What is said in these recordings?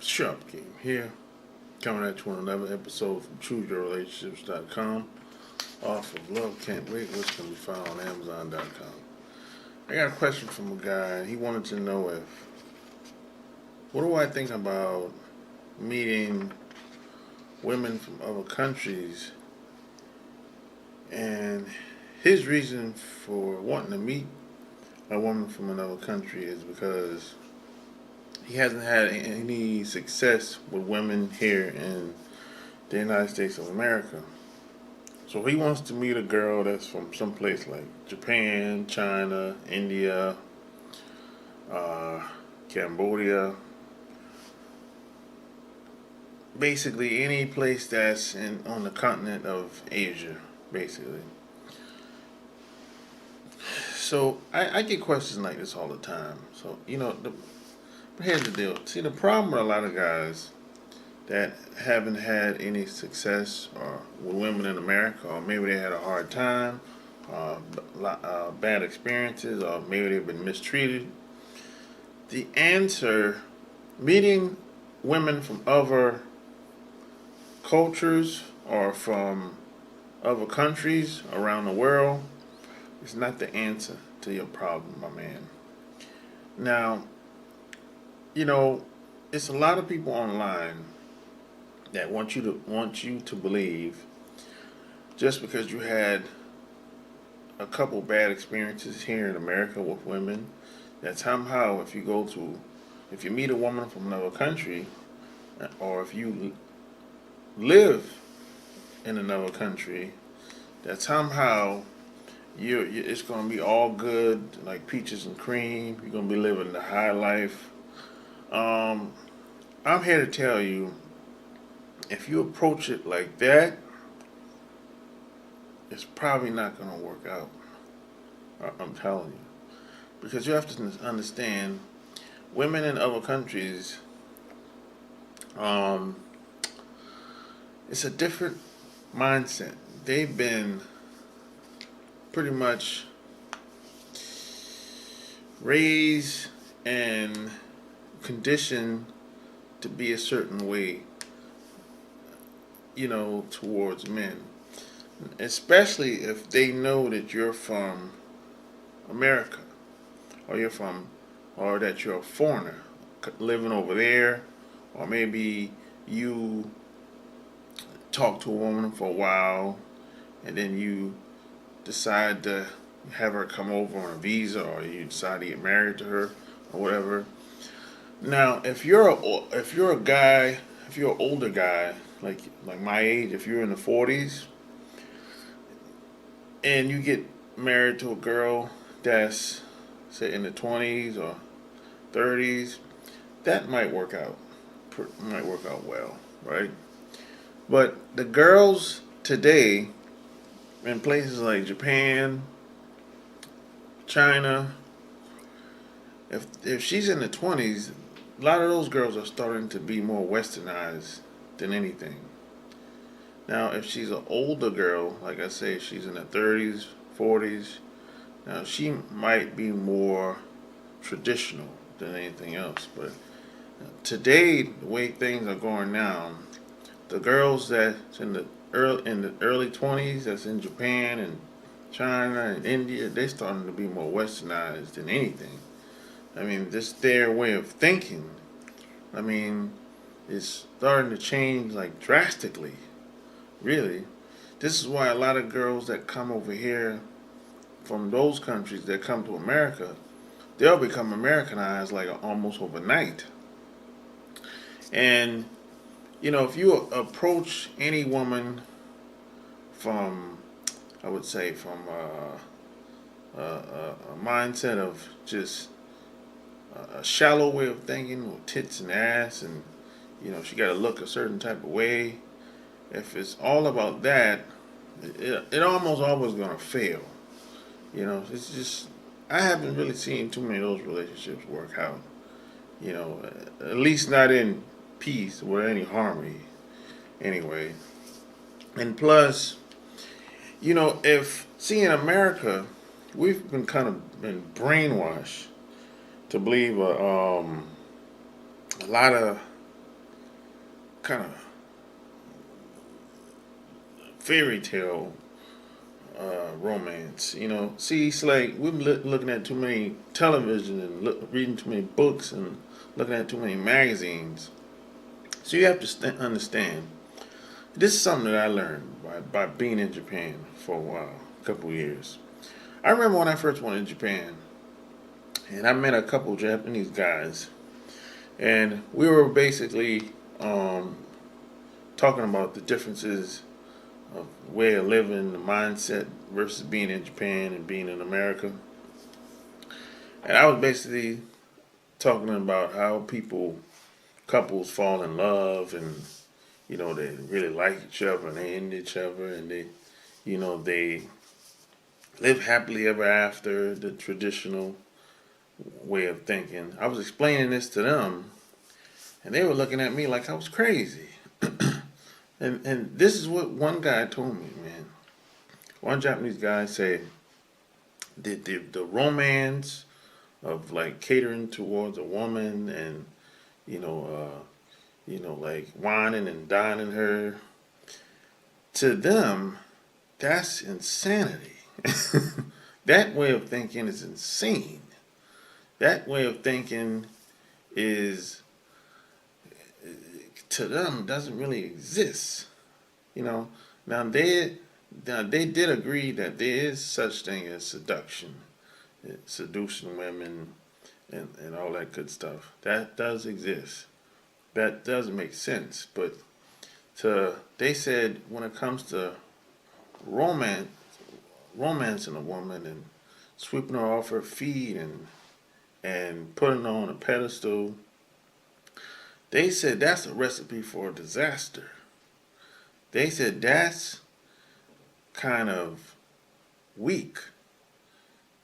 Sharp King here, coming at you on another episode from ChooseYourRelationships.com. Off of Love Can't Wait, which can be found on Amazon.com. I got a question from a guy. He wanted to know what do I think about meeting women from other countries, and his reason for wanting to meet a woman from another country is because he hasn't had any success with women here in the United States of America. So he wants to meet a girl that's from someplace like Japan, China, India, uh, Cambodia, basically any place that's on the continent of Asia, basically. So I get questions like this all the time. So but here's the deal. See, the problem with a lot of guys that haven't had any success or with women in America, or maybe they had a hard time, bad experiences, or maybe they've been mistreated. The answer, meeting women from other cultures or from other countries around the world, is not the answer to your problem, my man. Now, you know, it's a lot of people online that want you to believe just because you had a couple bad experiences here in America with women, that somehow if you meet a woman from another country, or if you live in another country, that somehow it's going to be all good, like peaches and cream. You're going to be living the high life. Um, I'm here to tell you, if you approach it like that, it's probably not going to work out. I'm telling you. Because you have to understand, women in other countries, um, it's a different mindset. They've been pretty much raised and conditioned to be a certain way, towards men. Especially if they know that you're from America, or or that you're a foreigner living over there, or maybe you talk to a woman for a while, and then you decide to have her come over on a visa, or you decide to get married to her, or whatever. Now, if you're a guy, if you're an older guy, like my age, if you're in the 40s, and you get married to a girl that's, say, in the 20s or 30s, that might work out well, right? But the girls today in places like Japan, China, if she's in the 20s, a lot of those girls are starting to be more westernized than anything. Now, if she's an older girl, like I say, she's in her 30s, 40s, now she might be more traditional than anything else. But today, the way things are going now, the girls that's in the early 20s, that's in Japan and China and India, they starting to be more westernized than anything. I mean, this their way of thinking, I mean, is starting to change like drastically. Really, this is why a lot of girls that come over here from those countries that come to America, they'll become Americanized like almost overnight. And if you approach any woman from, I would say, from a mindset of just a shallow way of thinking, with tits and ass, and she got to look a certain type of way. If it's all about that, it almost always gonna fail. It's just, I haven't really seen too many of those relationships work out. At least not in peace or any harmony. Anyway, and plus, if see, in America, we've been kind of been brainwashed to believe a lot of kind of fairy tale romance. See, it's like we're looking at too many television and reading too many books and looking at too many magazines. So you have to understand. This is something that I learned by being in Japan for a while, a couple of years. I remember when I first went to Japan, and I met a couple Japanese guys, and we were basically talking about the differences of way of living, the mindset versus being in Japan and being in America. And I was basically talking about how couples fall in love, and they really like each other and they end each other, and they live happily ever after, the traditional way of thinking. I was explaining this to them, and they were looking at me like I was crazy. And this is what one guy told me, man. One Japanese guy said the romance of like catering towards a woman and like whining and dining her, to them, that's insanity. That way of thinking is insane. That way of thinking is, to them, doesn't really exist. You know. Now they did agree that there is such thing as seduction, seducing women, and all that good stuff. That does exist. That does make sense. But they said when it comes to romance, romancing a woman and sweeping her off her feet and putting her on a pedestal, they said that's a recipe for disaster. They said that's kind of weak,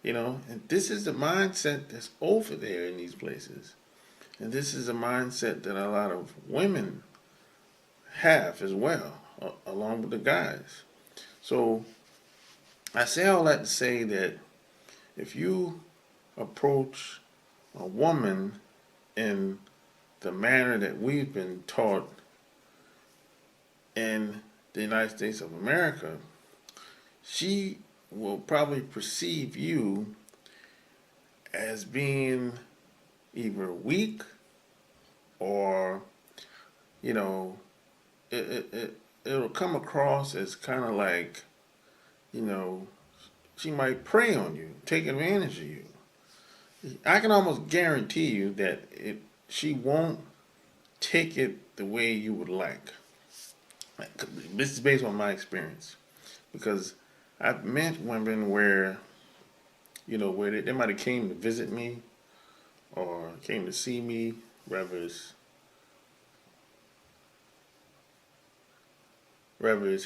and this is the mindset that's over there in these places. And this is a mindset that a lot of women have as well, along with the guys. So I say all that to say that if you approach a woman in the manner that we've been taught in the United States of America, she will probably perceive you as being either weak or, you know, it'll come across as kind of like, you know, she might prey on you, take advantage of you. I can almost guarantee you that she won't take it the way you would like. This is based on my experience, because I've met women where, where they might have came to visit me or came to see me, whether it's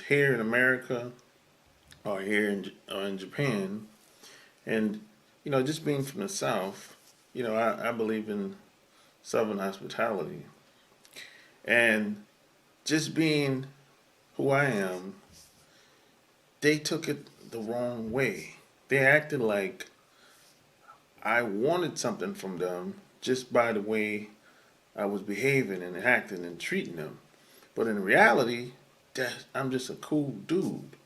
here in America or here in Japan, and just being from the South, I believe in Southern hospitality, and just being who I am, they took it the wrong way. They acted like I wanted something from them just by the way I was behaving and acting and treating them. But in reality, I'm just a cool dude,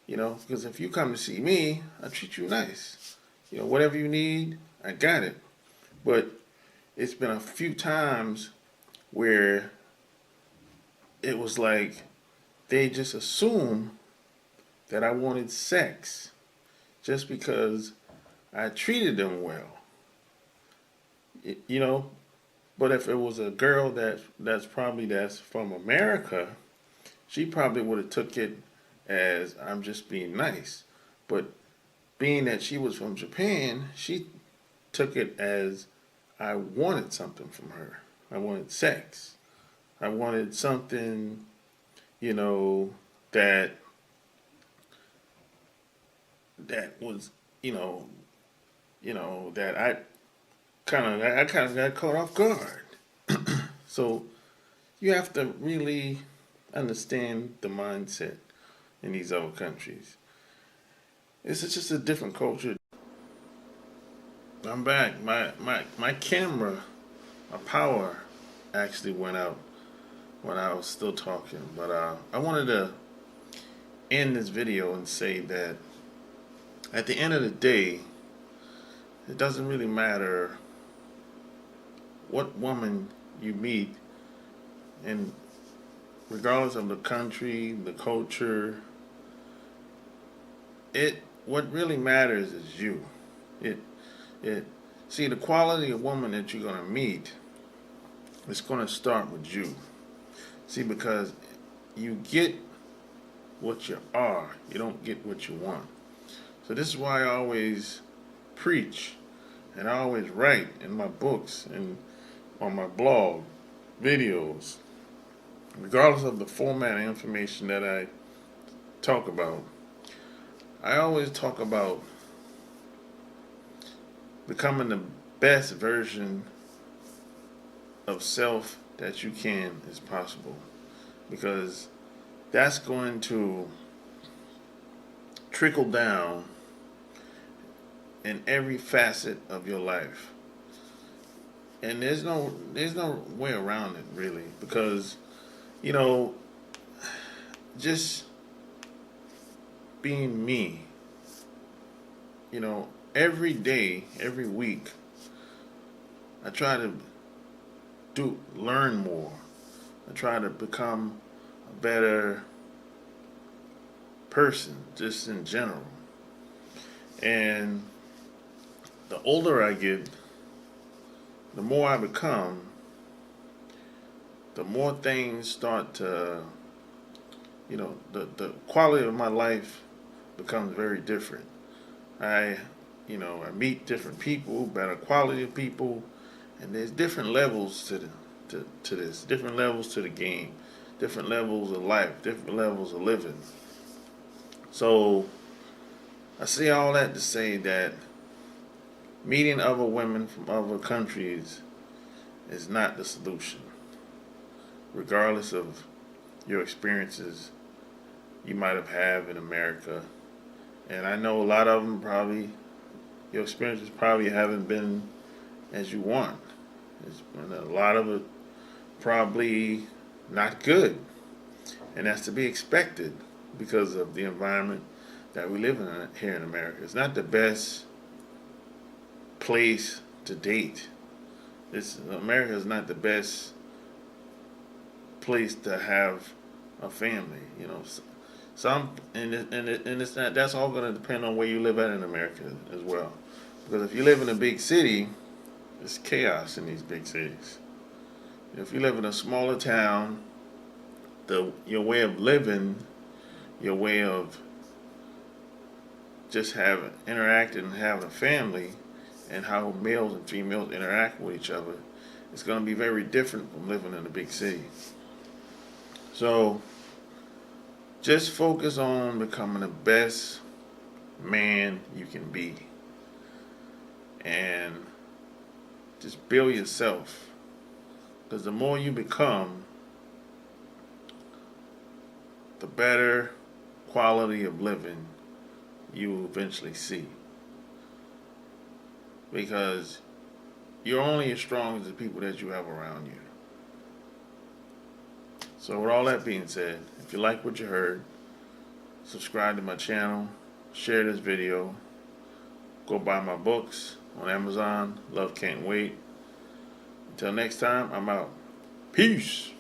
because if you come to see me, I treat you nice. Whatever you need, I got it. But it's been a few times where it was like they just assumed that I wanted sex just because I treated them well. Y- you know, but if it was a girl that's from America, she probably would have took it as I'm just being nice. But being that she was from Japan, she took it as I wanted something from her. I wanted sex. I wanted something, you know, that was, that I kind of got caught off guard. So you have to really understand the mindset in these other countries. It's just a different culture. I'm back. My camera, my power actually went out. when I was still talking. But I wanted to end this video and say that at the end of the day, it doesn't really matter what woman you meet, and regardless of the country, the culture, what really matters is you. It it See, the quality of woman that you're gonna meet, it's gonna start with you. See, because you get what you are, you don't get what you want. So this is why I always preach and I always write in my books and on my blog, videos, regardless of the format of information that I talk about. I always talk about becoming the best version of self that you can as possible, because that's going to trickle down in every facet of your life. And there's no way around it, really, because you know, just being me, every day, every week, I try to learn more. I try to become a better person, just in general. And the older I get, the more I become, the more things start to, the quality of my life becomes very different. I, I meet different people, better quality of people, and there's different levels to this, different levels to the game, different levels of life, different levels of living. So I say all that to say that meeting other women from other countries is not the solution, regardless of your experiences you might have had in America. And I know a lot of them probably, your experiences probably haven't been as you want. And a lot of it probably not good. And that's to be expected because of the environment that we live in here in America. It's not the best place to date. America is not the best place to have a family. And it's not. That's all going to depend on where you live at in America as well. Because if you live in a big city, it's chaos in these big cities. If you live in a smaller town, your way of living, your way of just interacting and having a family, and how males and females interact with each other, it's going to be very different from living in a big city. So just focus on becoming the best man you can be, and just build yourself, because the more you become, the better quality of living you will eventually see, because you're only as strong as the people that you have around you. So with all that being said, if you like what you heard, subscribe to my channel, share this video, go buy my books on Amazon. Love Can't Wait. Until next time, I'm out. Peace.